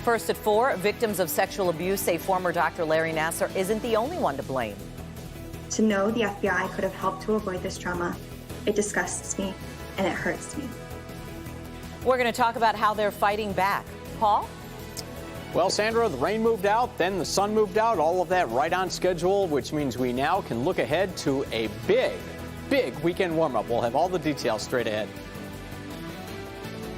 First at 4, victims of sexual abuse say former Dr. Larry Nassar isn't the only one to blame. To know the FBI could have helped to avoid this trauma, it disgusts me and it hurts me. We're going to talk about how they're fighting back. Paul? Well, Sandra, the rain moved out, then the sun moved out, all of that right on schedule, which means we now can look ahead to a big weekend warm-up. We'll have all the details straight ahead.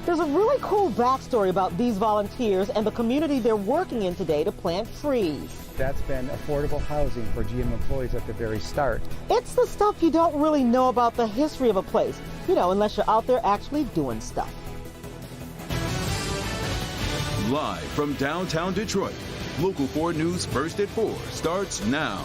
There's a really cool backstory about these volunteers and the community they're working in today to plant trees. That's been affordable housing for GM employees at the very start. It's the stuff you don't really know about the history of a place, unless you're out there actually doing stuff. Live from downtown Detroit, Local 4 News First at 4 starts now.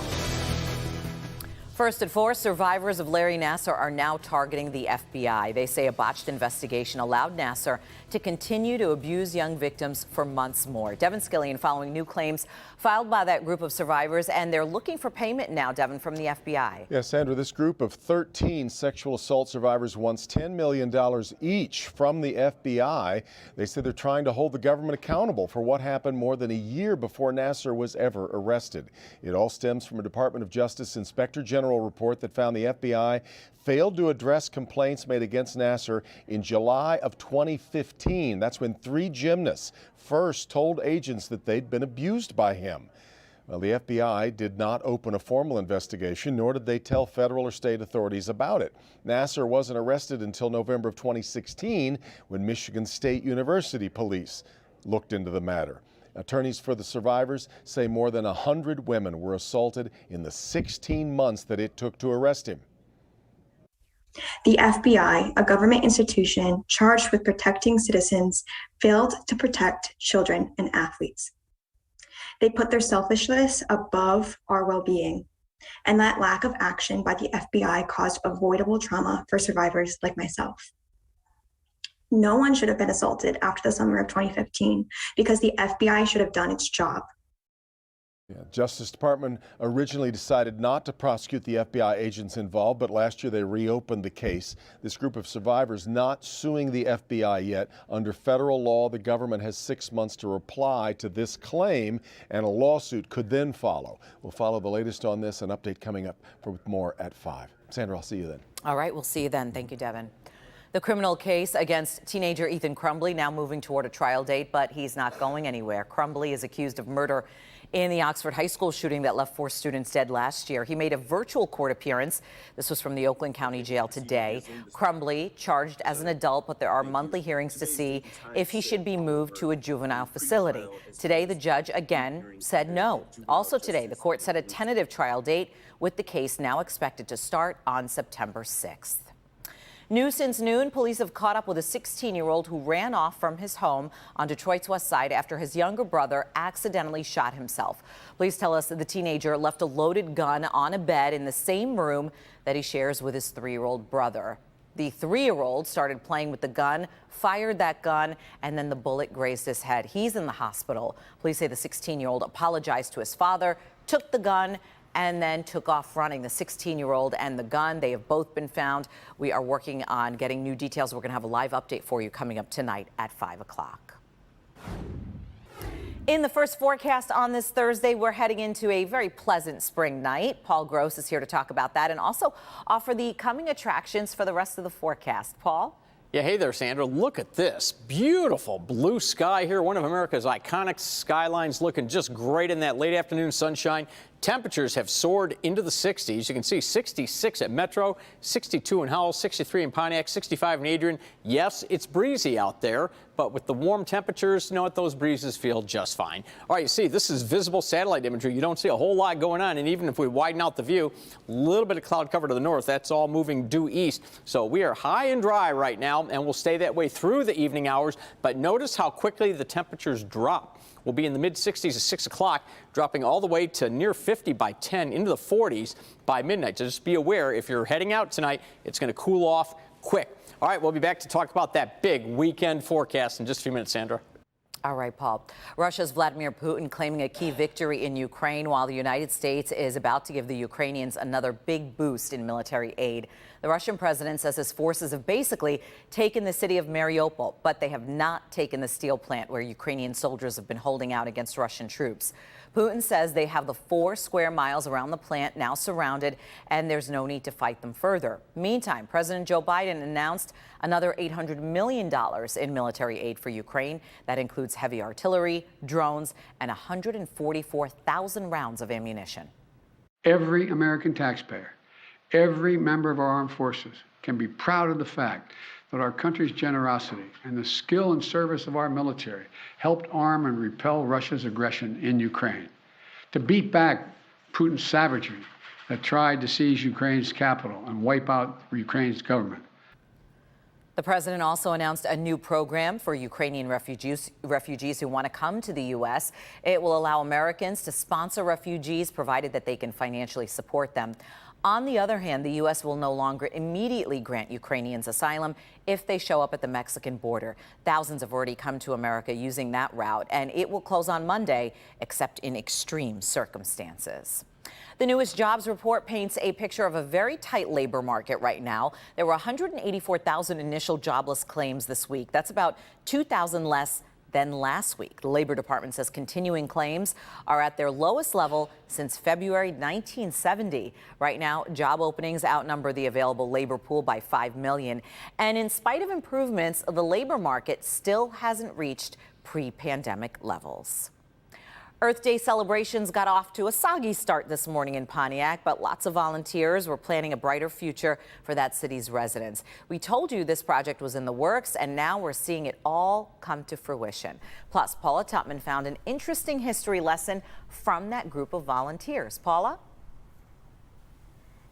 First at 4, survivors of Larry Nassar are now targeting the FBI. They say a botched investigation allowed Nassar to continue to abuse young victims for months more. Devin Skillian following new claims filed by that group of survivors, and they're looking for payment now, Devin, from the FBI. Yes, Sandra, this group of 13 sexual assault survivors wants $10 million each from the FBI. They say they're trying to hold the government accountable for what happened more than a year before Nassar was ever arrested. It all stems from a Department of Justice Inspector General report that found the FBI failed to address complaints made against Nassar in July of 2015. That's when 3 gymnasts first told agents that they'd been abused by him. Well, the FBI did not open a formal investigation, nor did they tell federal or state authorities about it. Nassar wasn't arrested until November of 2016 when Michigan State University police looked into the matter. Attorneys for the survivors say more than 100 women were assaulted in the 16 months that it took to arrest him. The FBI, a government institution charged with protecting citizens, failed to protect children and athletes. They put their selfishness above our well-being, and that lack of action by the FBI caused avoidable trauma for survivors like myself. No one should have been assaulted after the summer of 2015 because the FBI should have done its job. Justice Department originally decided not to prosecute the FBI agents involved, but last year they reopened the case. This group of survivors not suing the FBI yet. Under federal law, the government has 6 months to reply to this claim, and a lawsuit could then follow. We'll follow the latest on this, an update coming up for more at 5. Sandra, I'll see you then. All right, we'll see you then. Thank you, Devin. The criminal case against teenager Ethan Crumbly now moving toward a trial date, but he's not going anywhere. Crumbly is accused of murder in the Oxford High School shooting that left 4 students dead last year. He made a virtual court appearance. This was from the Oakland County Jail today. Crumbly charged as an adult, but there are monthly hearings to see if he should be moved to a juvenile facility. Today, the judge again said no. Also today, the court set a tentative trial date with the case now expected to start on September 6th. New since noon, police have caught up with a 16-year-old who ran off from his home on Detroit's west side after his younger brother accidentally shot himself. Police tell us that the teenager left a loaded gun on a bed in the same room that he shares with his 3-year-old brother. The 3-year-old started playing with the gun, fired that gun, and then the bullet grazed his head. He's in the hospital. Police say the 16-year-old apologized to his father, took the gun, and then took off running. The 16-year-old and the gun, they have both been found. We are working on getting new details. We're going to have a live update for you coming up tonight at 5 o'clock. In the first forecast on this Thursday, we're heading into a very pleasant spring night. Paul Gross is here to talk about that and also offer the coming attractions for the rest of the forecast. Paul? Yeah, hey there, Sandra. Look at this beautiful blue sky here. One of America's iconic skylines, looking just great in that late afternoon sunshine. Temperatures have soared into the 60s. You can see 66 at Metro, 62 in Howell, 63 in Pontiac, 65 in Adrian. Yes, it's breezy out there, but with the warm temperatures, you know what, those breezes feel just fine. All right, you see, this is visible satellite imagery. You don't see a whole lot going on, and even if we widen out the view, a little bit of cloud cover to the north. That's all moving due east. So we are high and dry right now, and we'll stay that way through the evening hours. But notice how quickly the temperatures drop. We'll be in the mid-60s at 6 o'clock, dropping all the way to near 50 by 10, into the 40s by midnight. So just be aware, if you're heading out tonight, it's going to cool off quick. All right, we'll be back to talk about that big weekend forecast in just a few minutes, Sandra. All right, Paul. Russia's Vladimir Putin claiming a key victory in Ukraine while the United States is about to give the Ukrainians another big boost in military aid. The Russian president says his forces have basically taken the city of Mariupol, but they have not taken the steel plant where Ukrainian soldiers have been holding out against Russian troops. Putin says they have the 4 square miles around the plant now surrounded, and there's no need to fight them further. Meantime, President Joe Biden announced another $800 million in military aid for Ukraine. That includes heavy artillery, drones, and 144,000 rounds of ammunition. Every American taxpayer, every member of our armed forces can be proud of the fact that our country's generosity and the skill and service of our military helped arm and repel Russia's aggression in Ukraine, to beat back Putin's savagery that tried to seize Ukraine's capital and wipe out Ukraine's government. The president also announced a new program for Ukrainian refugees who want to come to the U.S. It will allow Americans to sponsor refugees, provided that they can financially support them. On the other hand, the U.S. will no longer immediately grant Ukrainians asylum if they show up at the Mexican border. Thousands have already come to America using that route, and it will close on Monday, except in extreme circumstances. The newest jobs report paints a picture of a very tight labor market right now. There were 184,000 initial jobless claims this week. That's about 2,000 less than last week. The Labor Department says continuing claims are at their lowest level since February 1970. Right now, job openings outnumber the available labor pool by 5 million. And in spite of improvements, the labor market still hasn't reached pre-pandemic levels. Earth Day celebrations got off to a soggy start this morning in Pontiac, but lots of volunteers were planning a brighter future for that city's residents. We told you this project was in the works, and now we're seeing it all come to fruition. Plus, Paula Tutman found an interesting history lesson from that group of volunteers. Paula?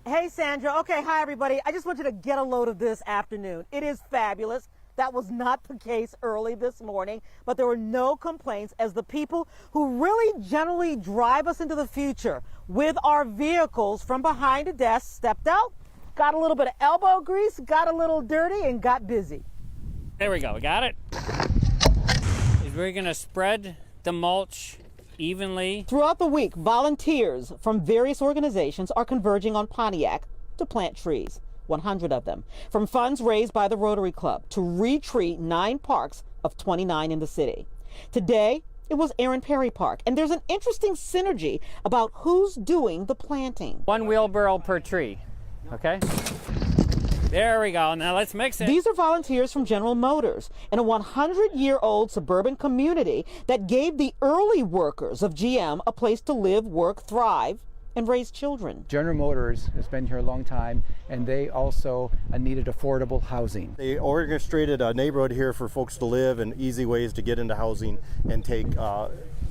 Hey, Sandra. Okay, hi, everybody. I just want you to get a load of this afternoon. It is fabulous. That was not the case early this morning, but there were no complaints as the people who really generally drive us into the future with our vehicles from behind a desk stepped out, got a little bit of elbow grease, got a little dirty, and got busy. There we go. We got it. We're going to spread the mulch evenly. Throughout the week, volunteers from various organizations are converging on Pontiac to plant trees. 100 of them, from funds raised by the Rotary Club to retree 9 parks of 29 in the city. Today, it was Aaron Perry Park, and there's an interesting synergy about who's doing the planting. 1 wheelbarrow per tree, okay? There we go. Now let's mix it. These are volunteers from General Motors in a 100-year-old suburban community that gave the early workers of GM a place to live, work, thrive, and raise children. General Motors has been here a long time, and they also needed affordable housing. They orchestrated a neighborhood here for folks to live and easy ways to get into housing and take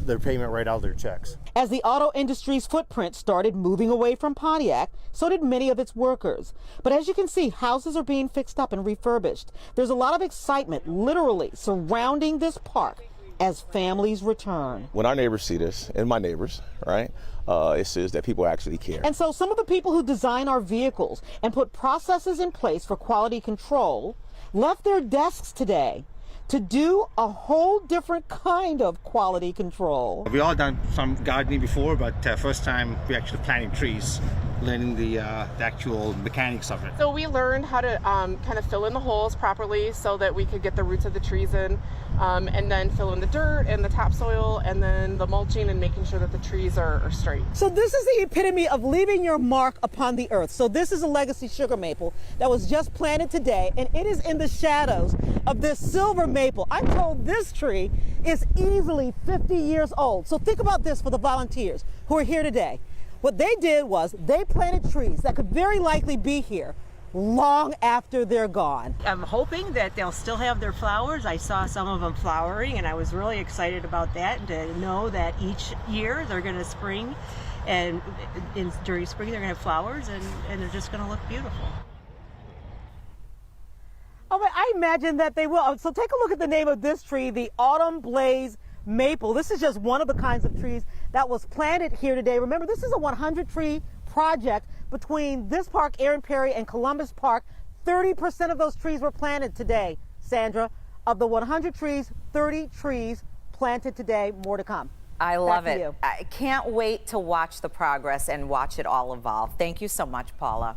their payment right out of their checks. As the auto industry's footprint started moving away from Pontiac, so did many of its workers. But as you can see, houses are being fixed up and refurbished. There's a lot of excitement literally surrounding this park as families return. When our neighbors see this, and my neighbors, right, it says that people actually care. And so some of the people who design our vehicles and put processes in place for quality control left their desks today to do a whole different kind of quality control. We all done some gardening before, but first time we actually planting trees, learning the actual mechanics of it. So we learned how to kind of fill in the holes properly so that we could get the roots of the trees in, and then fill in the dirt and the topsoil and then the mulching and making sure that the trees are straight. So this is the epitome of leaving your mark upon the earth. So this is a legacy sugar maple that was just planted today, and it is in the shadows of this silver maple. I'm told this tree is easily 50 years old. So think about this for the volunteers who are here today. What they did was they planted trees that could very likely be here long after they're gone. I'm hoping that they'll still have their flowers. I saw some of them flowering, and I was really excited about that, and to know that each year they're going to spring, and during spring they're going to have flowers, and they're just going to look beautiful. Oh, but I imagine that they will. So take a look at the name of this tree, the Autumn Blaze Maple. This is just one of the kinds of trees that was planted here today. Remember, this is a 100-tree project between this park, Aaron Perry, and Columbus Park. 30% of those trees were planted today, Sandra. Of the 100 trees, 30 trees planted today, more to come. I love Back to it. you. I can't wait to watch the progress and watch it all evolve. Thank you so much, Paula.